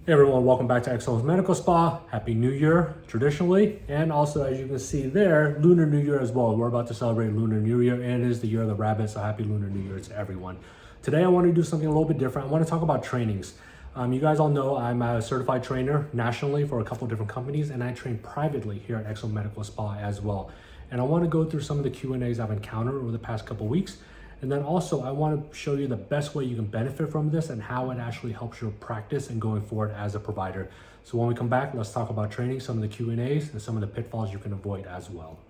Hey everyone, welcome back to Excel's Medical Spa. Happy New Year, traditionally. And also, as you can see there, Lunar New Year as well. We're about to celebrate Lunar New Year, and it is the year of the rabbit, so happy Lunar New Year to everyone. Today, I want to do something a little bit different. I want to talk about trainings. You guys all know I'm a certified trainer nationally for a couple of different companies, and I train privately here at Excel Medical Spa as well. And I want to go through some of the Q&As I've encountered over the past couple of weeks. And then also I want to show you the best way you can benefit from this and how it actually helps your practice and going forward as a provider. So when we come back, let's talk about training, some of the Q&As and some of the pitfalls you can avoid as well.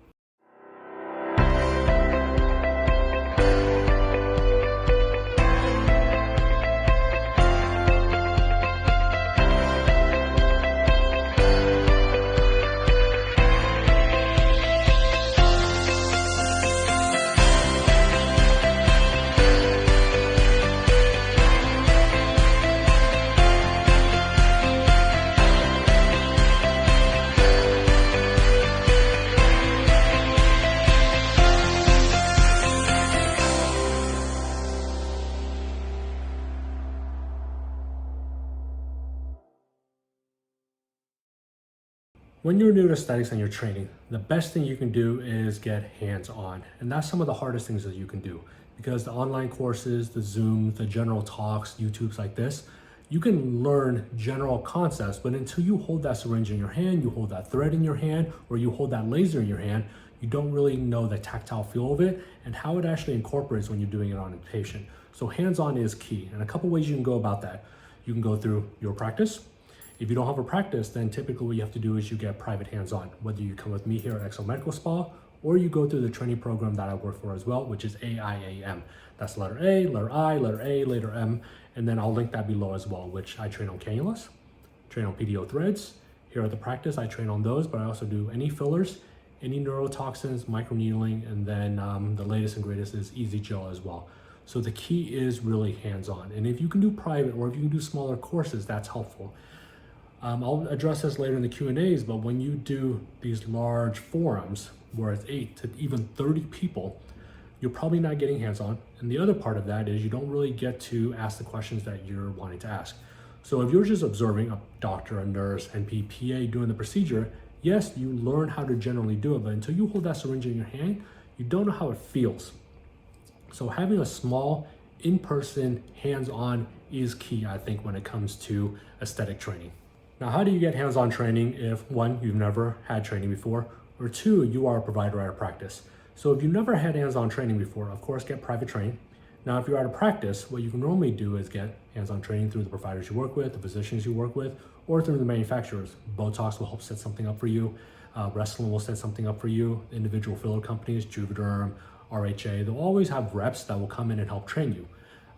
When you're new to aesthetics and you're training, the best thing you can do is get hands-on. And that's some of the hardest things that you can do, because the online courses, the Zooms, the general talks, YouTubes like this, you can learn general concepts, but until you hold that syringe in your hand, you hold that thread in your hand, or you hold that laser in your hand, you don't really know the tactile feel of it and how it actually incorporates when you're doing it on a patient. So hands-on is key. And a couple ways you can go about that. You can go through your practice. If you don't have a practice, then typically what you have to do is you get private hands-on, whether you come with me here at Excel Medical Spa, or you go through the training program that I work for as well, which is AIAM. That's letter A, letter I, letter A, letter M, and then I'll link that below as well, which I train on cannulas, train on PDO threads. Here at the practice, I train on those, but I also do any fillers, any neurotoxins, microneedling, and then the latest and greatest is Easy Gel as well. So the key is really hands-on. And if you can do private or if you can do smaller courses, that's helpful. I'll address this later in the Q&As, but when you do these large forums where it's 8 to even 30 people, you're probably not getting hands-on. And the other part of that is you don't really get to ask the questions that you're wanting to ask. So if you're just observing a doctor, a nurse, NP, PA doing the procedure, yes, you learn how to generally do it, but until you hold that syringe in your hand, you don't know how it feels. So having a small, in-person, hands-on is key, I think, when it comes to aesthetic training. Now, how do you get hands-on training if one, you've never had training before, or two, you are a provider at a practice? So if you've never had hands-on training before, of course, get private training. Now, if you're at a practice, what you can normally do is get hands-on training through the providers you work with, the physicians you work with, or through the manufacturers. Botox will help set something up for you. Restylane will set something up for you. Individual filler companies, Juvederm, RHA, they'll always have reps that will come in and help train you.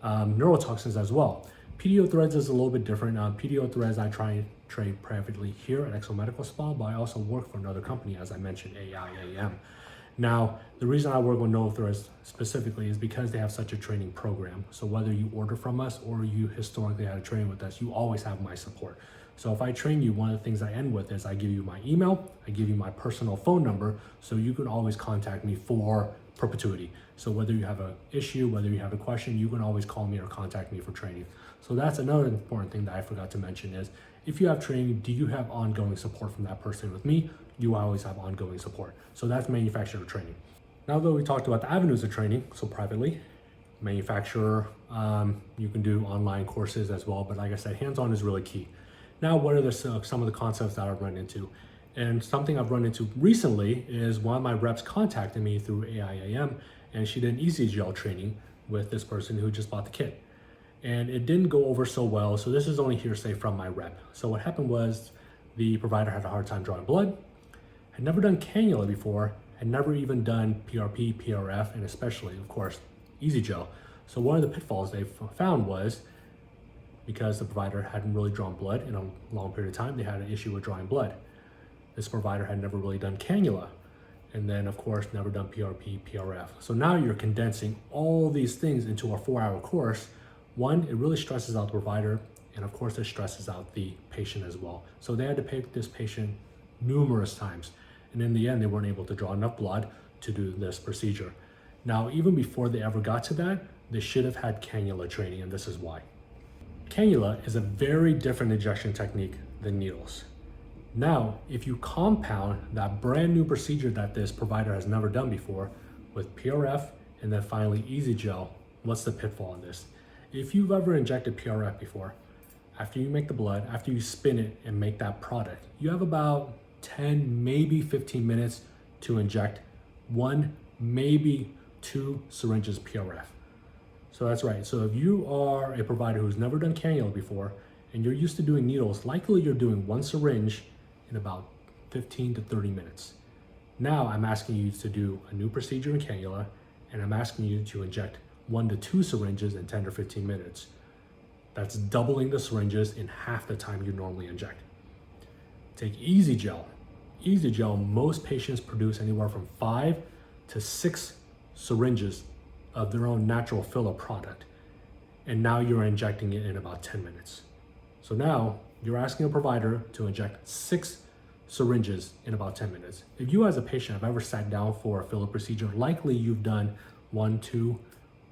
Neurotoxins as well. PDO threads is a little bit different. PDO threads I try and trade privately here at Excel Medical Spa, but I also work for another company, as I mentioned, AIAM. Now, the reason I work with NeuroThreads specifically is because they have such a training program. So whether you order from us or you historically had a training with us, you always have my support. So if I train you, one of the things I end with is I give you my email, I give you my personal phone number, so you can always contact me for perpetuity. So whether you have an issue, whether you have a question, you can always call me or contact me for training. So that's another important thing that I forgot to mention is if you have training, do you have ongoing support from that person? With me, you always have ongoing support. So that's manufacturer training. Now that we talked about the avenues of training, so privately, manufacturer, you can do online courses as well, but like I said, hands-on is really key. Now, what are some of the concepts that I've run into? And something I've run into recently is one of my reps contacted me through AIAM, and she did an Easy Gel training with this person who just bought the kit. And it didn't go over so well, so this is only hearsay from my rep. So what happened was the provider had a hard time drawing blood, had never done cannula before, had never even done PRP, PRF, and especially, of course, Easy Gel. So one of the pitfalls they found was because the provider hadn't really drawn blood in a long period of time, they had an issue with drawing blood. This provider had never really done cannula, and then of course never done PRP, PRF. So now you're condensing all these things into a 4-hour course. One, it really stresses out the provider, and of course it stresses out the patient as well. So they had to pay this patient numerous times, and in the end they weren't able to draw enough blood to do this procedure. Now, even before they ever got to that, they should have had cannula training, and this is why. Cannula is a very different injection technique than needles. Now, if you compound that brand new procedure that this provider has never done before with PRF and then finally Easy Gel, what's the pitfall in this? If you've ever injected PRF before, after you make the blood, after you spin it and make that product, you have about 10, maybe 15 minutes to inject 1, maybe 2 syringes PRF. So that's right. So if you are a provider who's never done cannula before and you're used to doing needles, likely you're doing 1 syringe in about 15 to 30 minutes. Now I'm asking you to do a new procedure in cannula, and I'm asking you to inject 1 to 2 syringes in 10 or 15 minutes. That's doubling the syringes in half the time you normally inject. Take Easy Gel. Easy Gel, most patients produce anywhere from 5 to 6 syringes of their own natural filler product. And now you're injecting it in about 10 minutes. So now you're asking a provider to inject 6 syringes in about 10 minutes. If you as a patient have ever sat down for a filler procedure, likely you've done 1, 2,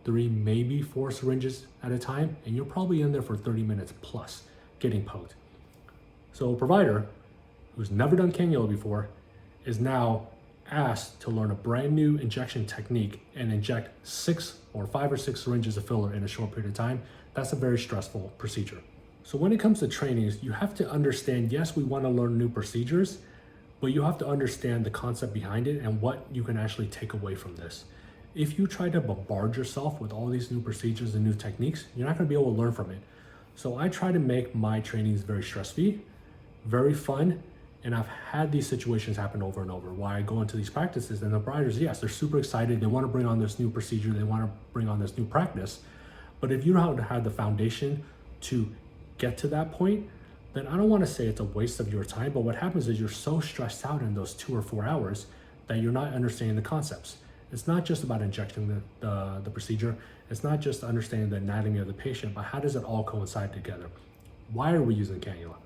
3, maybe 4 syringes at a time, and you're probably in there for 30 minutes plus getting poked. So a provider who's never done cannula before is now asked to learn a brand new injection technique and inject 6 or 5 or 6 syringes of filler in a short period of time. That's a very stressful procedure. So when it comes to trainings, you have to understand, yes, we want to learn new procedures, but you have to understand the concept behind it and what you can actually take away from this. If you try to bombard yourself with all these new procedures and new techniques, you're not going to be able to learn from it. So I try to make my trainings very stress-free, very fun, and I've had these situations happen over and over where I go into these practices and the providers, yes, they're super excited. They want to bring on this new procedure. They want to bring on this new practice. But if you don't have the foundation to get to that point, then I don't want to say it's a waste of your time, but what happens is you're so stressed out in those 2 or 4 hours that you're not understanding the concepts. It's not just about injecting the procedure. It's not just understanding the anatomy of the patient, but how does it all coincide together? Why are we using cannula?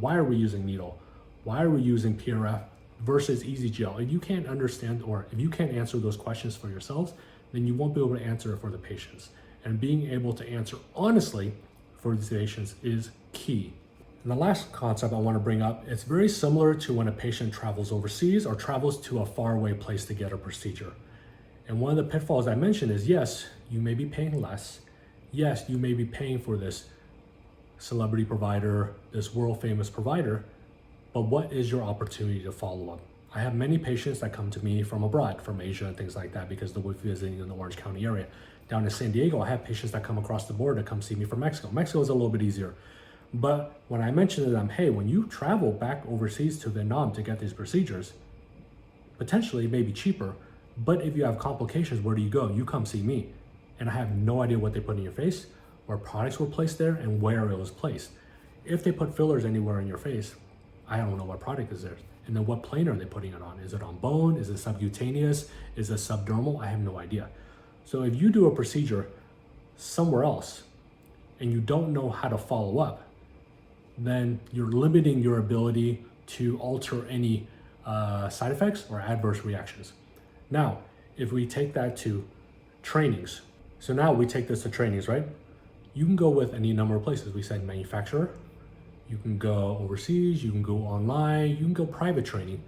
Why are we using needle? Why are we using PRF versus Easy Gel? If you can't understand, or if you can't answer those questions for yourselves, then you won't be able to answer it for the patients. And being able to answer honestly for these patients is key. And the last concept I want to bring up, it's very similar to when a patient travels overseas or travels to a faraway place to get a procedure. And one of the pitfalls I mentioned is, yes, you may be paying less. Yes, you may be paying for this celebrity provider, this world famous provider, but what is your opportunity to follow up? I have many patients that come to me from abroad, from Asia and things like that, because they're visiting in the Orange County area. Down in San Diego, I have patients that come across the border to come see me from Mexico. Mexico is a little bit easier. But when I mention to them, hey, when you travel back overseas to Vietnam to get these procedures, potentially it may be cheaper, but if you have complications, where do you go? You come see me. And I have no idea what they put in your face, where products were placed there, and where it was placed. If they put fillers anywhere in your face, I don't know what product is there. And then what plane are they putting it on? Is it on bone? Is it subcutaneous? Is it subdermal? I have no idea. So if you do a procedure somewhere else and you don't know how to follow up, then you're limiting your ability to alter any side effects or adverse reactions. Now, if we take that to trainings, so now we take this to trainings, right? You can go with any number of places. We said manufacturer, you can go overseas, you can go online, you can go private training.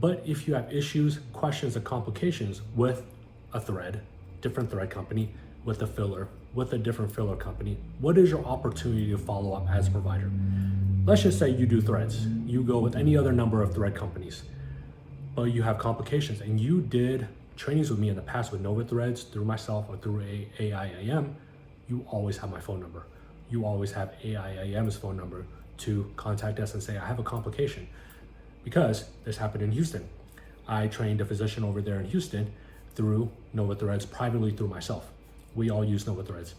But if you have issues, questions, or complications with a thread, different thread company, with a filler, with a different filler company, what is your opportunity to follow up as a provider? Let's just say you do threads. You go with any other number of thread companies, but you have complications and you did trainings with me in the past with Nova Threads, through myself or through AIIM, you always have my phone number. You always have AIIM's phone number to contact us and say, I have a complication. Because this happened in Houston. I trained a physician over there in Houston through Nova Threads, privately through myself. We all use Nova Threads.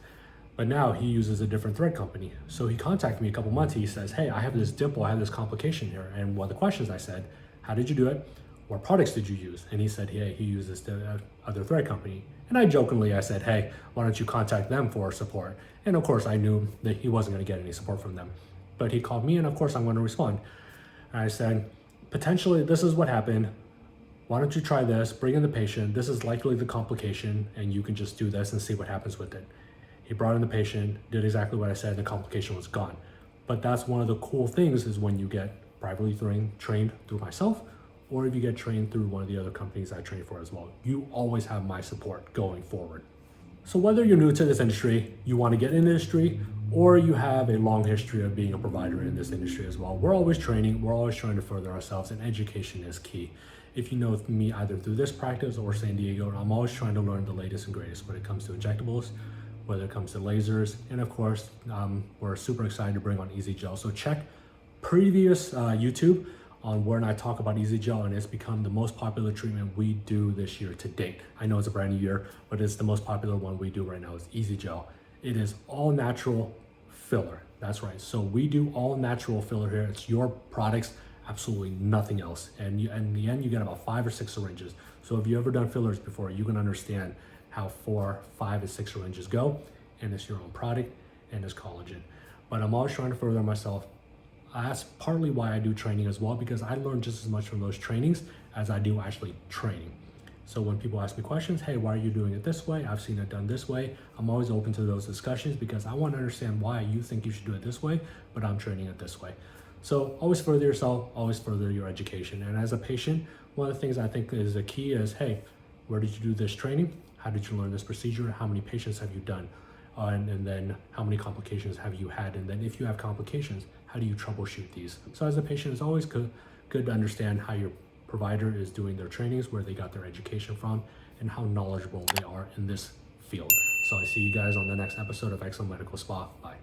But now he uses a different thread company. So he contacted me a couple months. He says, hey, I have this dimple, I have this complication here. And one of the questions I said, how did you do it? What products did you use? And he said, hey, he uses the other thread company. And I said, hey, why don't you contact them for support? And of course I knew that he wasn't gonna get any support from them. But he called me and of course I'm gonna respond. And I said, potentially this is what happened. Why don't you try this, bring in the patient. This is likely the complication and you can just do this and see what happens with it. He brought in the patient, did exactly what I said, and the complication was gone. But that's one of the cool things is when you get privately trained through myself, or if you get trained through one of the other companies I train for as well, you always have my support going forward. So whether you're new to this industry, you want to get in the industry, or you have a long history of being a provider in this industry as well, we're always training, we're always trying to further ourselves, and education is key. If you know me either through this practice or San Diego, I'm always trying to learn the latest and greatest when it comes to injectables, whether it comes to lasers, and of course, we're super excited to bring on Easy Gel. So check previous YouTube on when I talk about Easy Gel, and it's become the most popular treatment we do this year to date. I know it's a brand new year, but it's the most popular one we do right now is Easy Gel. It is all natural filler. That's right. So we do all natural filler here. It's your products, absolutely nothing else. And in the end, you get about 5 or 6 syringes. So if you've ever done fillers before, you can understand how 4, 5, and 6 syringes go, and it's your own product, and it's collagen. But I'm always trying to further myself. That's partly why I do training as well, because I learn just as much from those trainings as I do actually training. So when people ask me questions, hey, why are you doing it this way? I've seen it done this way. I'm always open to those discussions because I want to understand why you think you should do it this way, but I'm training it this way. So always further yourself, always further your education. And as a patient, one of the things I think is the key is, hey, where did you do this training? How did you learn this procedure? How many patients have you done? And then how many complications have you had? And then if you have complications, how do you troubleshoot these? So as a patient, it's always good to understand how your provider is doing their trainings, where they got their education from, and how knowledgeable they are in this field. So I see you guys on the next episode of Excellent Medical Spa. Bye.